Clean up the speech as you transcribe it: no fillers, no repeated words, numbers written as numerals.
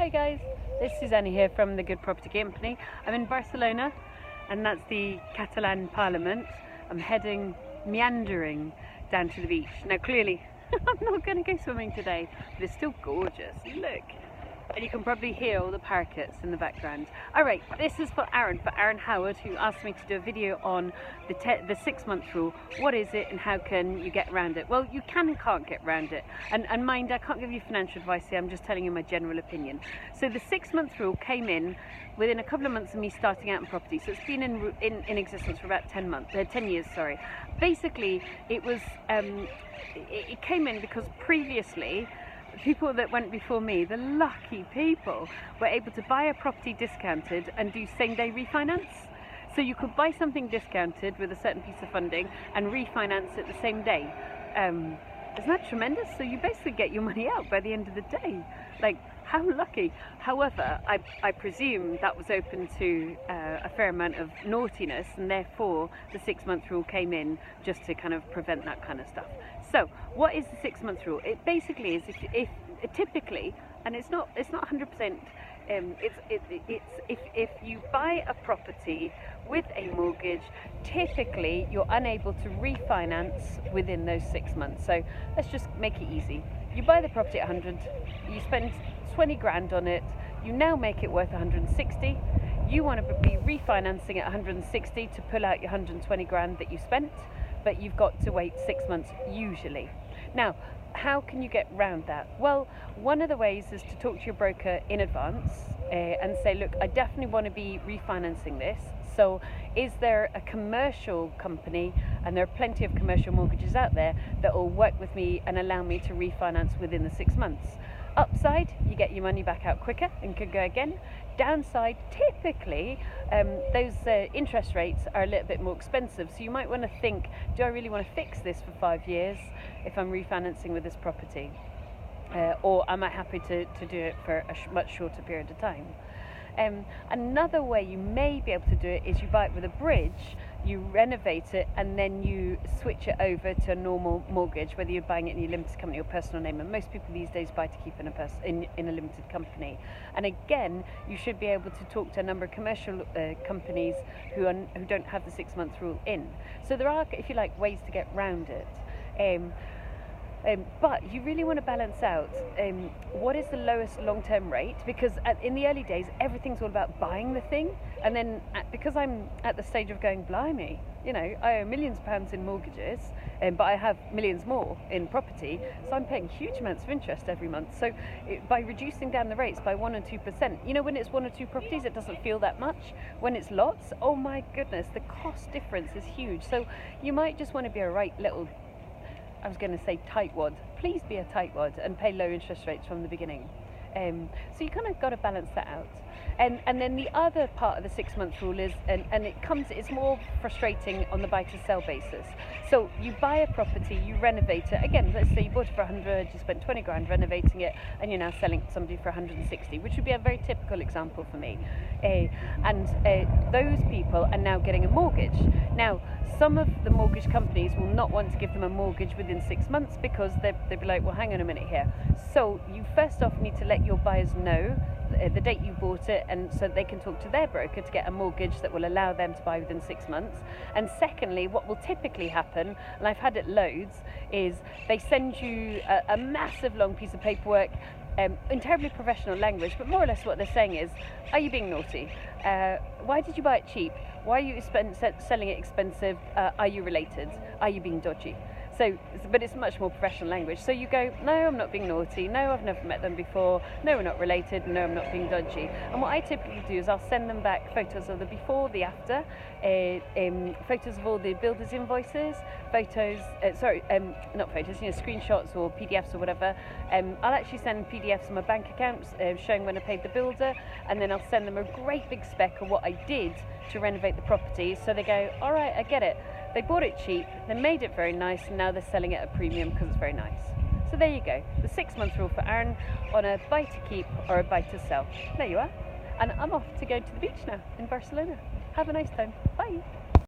Hi guys, it's Susannah here from the Good Property Company. I'm in Barcelona and that's the Catalan Parliament. I'm meandering down to the beach. Now clearly I'm not going to go swimming today, but it's still gorgeous. Look! And you can probably hear all the parakeets in the background. Alright, this is for Aaron Howard, who asked me to do a video on the 6-month rule. What is it and how can you get around it? Well, you can and can't get around it. And mind, I can't give you financial advice here, I'm just telling you my general opinion. So the 6-month rule came in within a couple of months of me starting out in property. So it's been in existence for about 10 years, sorry. Basically, it was, it came in because previously, people that went before me, the lucky people, were able to buy a property discounted and do same-day refinance. So you could buy something discounted with a certain piece of funding and refinance it the same day. Isn't that tremendous? So you basically get your money out by the end of the day. Like, how lucky. However, I presume that was open to a fair amount of naughtiness, and therefore the 6-month rule came in just to kind of prevent that kind of stuff. So what is the 6-month rule? It basically is if typically, and it's not 100%, if you buy a property with a mortgage, typically you're unable to refinance within those 6 months. So let's just make it easy. You buy the property at 100, you spend 20 grand on it, you now make it worth 160. You want to be refinancing at 160 to pull out your 120 grand that you spent, but you've got to wait 6 months usually. Now, how can you get around that? Well, one of the ways is to talk to your broker in advance and say, look, I definitely want to be refinancing this. So is there a commercial company, and there are plenty of commercial mortgages out there, that will work with me and allow me to refinance within the 6 months? Upside, you get your money back out quicker and can go again. Downside, typically those interest rates are a little bit more expensive, so you might want to think, do I really want to fix this for 5 years if I'm refinancing with this property, or am I happy to do it for a much shorter period of time? Another way you may be able to do it is you buy it with a bridge, you renovate it, and then you switch it over to a normal mortgage, whether you're buying it in your limited company or personal name. And most people these days buy to keep in a limited company. And again, you should be able to talk to a number of commercial companies who don't have the 6-month rule in. So there are, if you like, ways to get around it. But you really want to balance out what is the lowest long-term rate, because in the early days everything's all about buying the thing, and then because I'm at the stage of going, blimey, you know, I owe millions of pounds in mortgages, but I have millions more in property, so I'm paying huge amounts of interest every month. So by reducing down the rates by 1 or 2%, you know, when it's 1 or 2 properties it doesn't feel that much. When it's lots, oh my goodness, the cost difference is huge. So you might just want to be a right little, I was going to say tightwad. Please be a tightwad and pay low interest rates from the beginning. So you kind of got to balance that out. And then the other part of the 6-month rule is, and it's more frustrating on the buy to sell basis. So you buy a property, you renovate it. Again, let's say you bought it for 100, you spent 20 grand renovating it, and you're now selling it to somebody for 160, which would be a very typical example for me. And those people are now getting a mortgage. Now, some of the mortgage companies will not want to give them a mortgage within 6 months because they'll be like, well, hang on a minute here. So you first off need to let your buyers know the date you bought it, and so they can talk to their broker to get a mortgage that will allow them to buy within 6 months. And secondly, what will typically happen, and I've had it loads, is they send you a massive long piece of paperwork in terribly professional language, but more or less what they're saying is, are you being naughty? Why did you buy it cheap? Why are you selling it expensive? Are you related? Are you being dodgy? So, but it's much more professional language. So you go, no, I'm not being naughty. No, I've never met them before. No, we're not related. No, I'm not being dodgy. And what I typically do is I'll send them back photos of the before, the after, photos of all the builders' invoices, photos, not photos, you know, screenshots or PDFs or whatever. I'll actually send PDFs of my bank accounts showing when I paid the builder, and then I'll send them a great big spec of what I did to renovate the property. So they go, all right, I get it. They bought it cheap, they made it very nice, and now they're selling it at a premium because it's very nice. So there you go, the 6-month rule for Aaron on a buy to keep or a buy to sell. There you are. And I'm off to go to the beach now in Barcelona. Have a nice time. Bye.